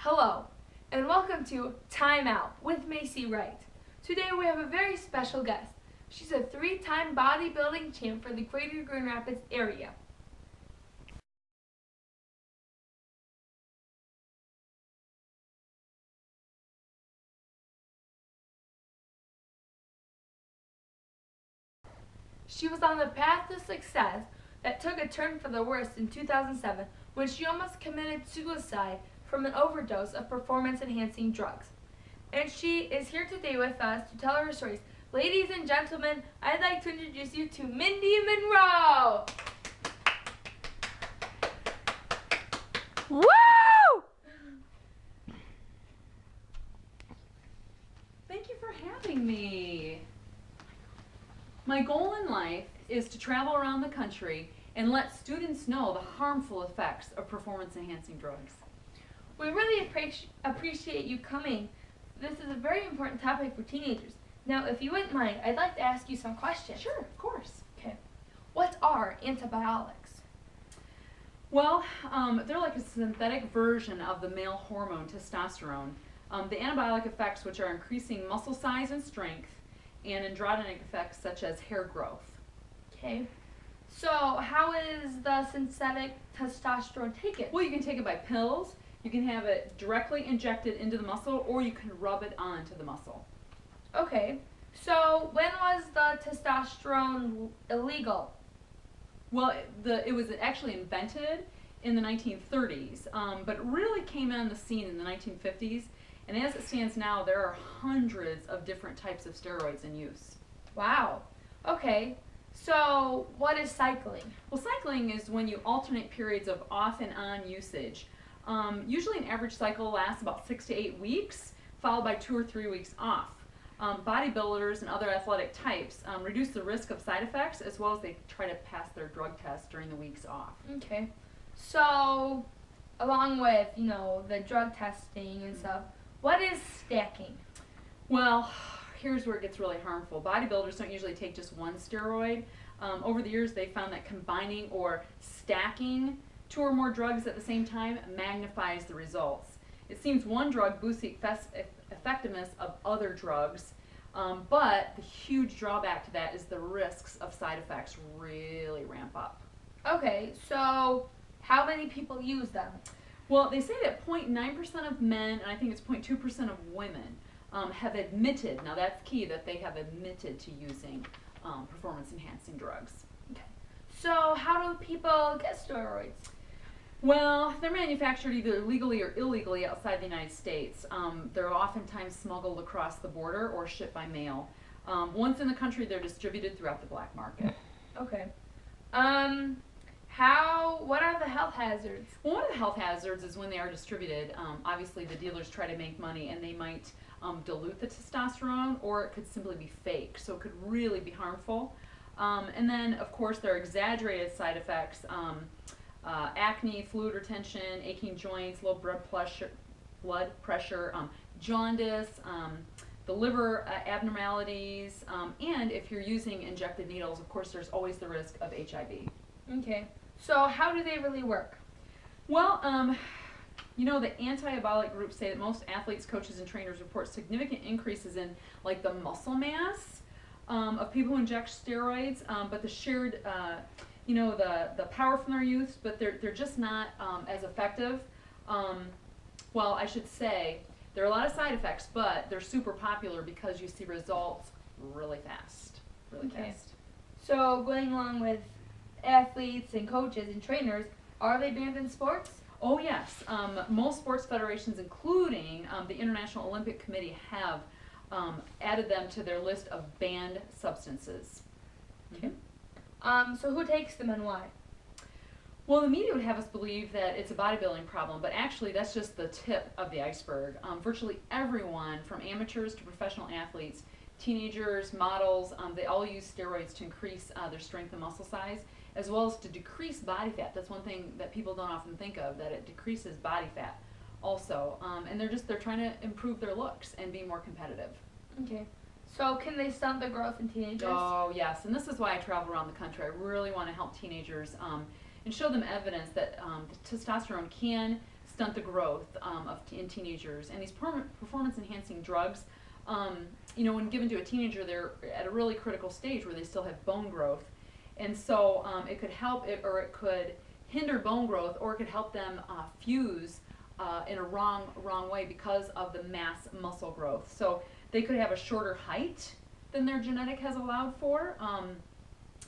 Hello, and welcome to Time Out with Macy Wright. Today we have a very special guest. She's a 3-time bodybuilding champ for the Greater Grand Rapids area. She was on the path to success that took a turn for the worse in 2007 when she almost committed suicide from an overdose of performance-enhancing drugs. And she is here today with us to tell her stories. Ladies and gentlemen, I'd like to introduce you to Mindy Monroe. Woo! Thank you for having me. My goal in life is to travel around the country and let students know the harmful effects of performance-enhancing drugs. We really appreciate you coming. This is a very important topic for teenagers. Now, if you wouldn't mind, I'd like to ask you some questions. Sure, of course. Okay. What are antibiotics? Well, they're like a synthetic version of the male hormone testosterone. The anabolic effects, which are increasing muscle size and strength, and androgenic effects such as hair growth. Okay. So, how is the synthetic testosterone taken? Well, you can take it by pills, you can have it directly injected into the muscle, or you can rub it onto the muscle. Okay. So, when was the testosterone illegal? Well, it was actually invented in the 1930s, but it really came on the scene in the 1950s. And as it stands now, there are hundreds of different types of steroids in use. Wow. Okay. So, what is cycling? Well, cycling is when you alternate periods of off and on usage. Usually an average cycle lasts about 6 to 8 weeks, followed by 2 or 3 weeks off. Bodybuilders and other athletic types reduce the risk of side effects as well as they try to pass their drug test during the weeks off. Okay. So, along with, the drug testing and stuff, what is stacking? Well, here's where it gets really harmful. Bodybuilders don't usually take just one steroid. Over the years, they found that combining or stacking 2 or more drugs at the same time magnifies the results. It seems one drug boosts the effectiveness of other drugs, but the huge drawback to that is the risks of side effects really ramp up. Okay, so how many people use them? Well, they say that 0.9% of men, and I think it's 0.2% of women, have admitted, now that's key, that they have admitted to using performance-enhancing drugs. Okay. So how do people get steroids? Well, they're manufactured either legally or illegally outside the United States. They're oftentimes smuggled across the border or shipped by mail. Once in the country, they're distributed throughout the black market. Okay. What are the health hazards? Well, one of the health hazards is when they are distributed, obviously the dealers try to make money and they might dilute the testosterone, or it could simply be fake, so it could really be harmful. And then, of course, there are exaggerated side effects. Acne, fluid retention, aching joints, low blood pressure, jaundice, the liver abnormalities, and if you're using injected needles, of course, there's always the risk of HIV. Okay. So how do they really work? Well, the anti-abolic groups say that most athletes, coaches, and trainers report significant increases in, like, the muscle mass of people who inject steroids, but the shared the power from their use, but they're just not as effective. Well, I should say there are a lot of side effects, but they're super popular because you see results really fast. So going along with athletes and coaches and trainers, are they banned in sports? Oh yes, most sports federations, including the International Olympic Committee, have added them to their list of banned substances. Okay. So who takes them and why? Well, the media would have us believe that it's a bodybuilding problem, but actually that's just the tip of the iceberg. Virtually everyone, from amateurs to professional athletes, teenagers, models, they all use steroids to increase their strength and muscle size, as well as to decrease body fat. That's one thing that people don't often think of, that it decreases body fat also. And they're trying to improve their looks and be more competitive. Okay. So can they stunt the growth in teenagers? Oh, yes. And this is why I travel around the country. I really want to help teenagers and show them evidence that the testosterone can stunt stunt the growth in teenagers. And these performance-enhancing drugs, when given to a teenager, they're at a really critical stage where they still have bone growth. And so it could help it, or it could hinder bone growth, or it could help them fuse in a wrong way because of the mass muscle growth. So they could have a shorter height than their genetic has allowed for.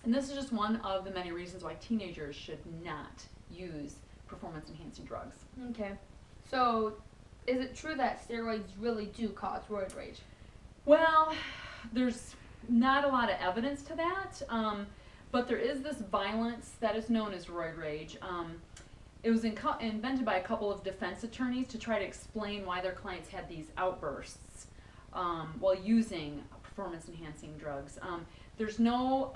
And this is just one of the many reasons why teenagers should not use performance-enhancing drugs. Okay. So is it true that steroids really do cause roid rage? Well, there's not a lot of evidence to that, but there is this violence that is known as roid rage. It was invented by a couple of defense attorneys to try to explain why their clients had these outbursts while using performance-enhancing drugs. There's no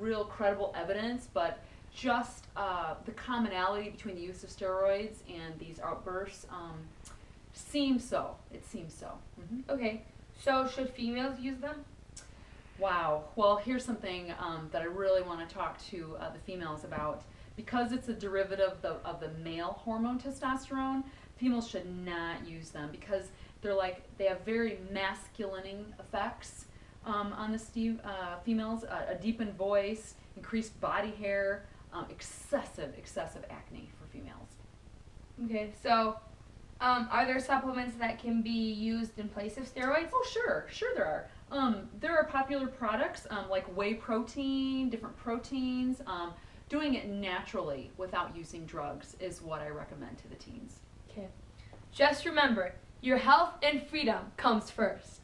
real credible evidence, but just the commonality between the use of steroids and these outbursts seems so. It seems so. Mm-hmm. Okay, so should females use them? Wow. Well, here's something that I really want to talk to the females about. Because it's a derivative of the male hormone testosterone, females should not use them because they have very masculining effects on the females. A deepened voice, increased body hair, excessive acne for females. Okay, so are there supplements that can be used in place of steroids? Oh, sure there are. There are popular products like whey protein, different proteins. Doing it naturally without using drugs is what I recommend to the teens. Okay. Just remember, your health and freedom comes first.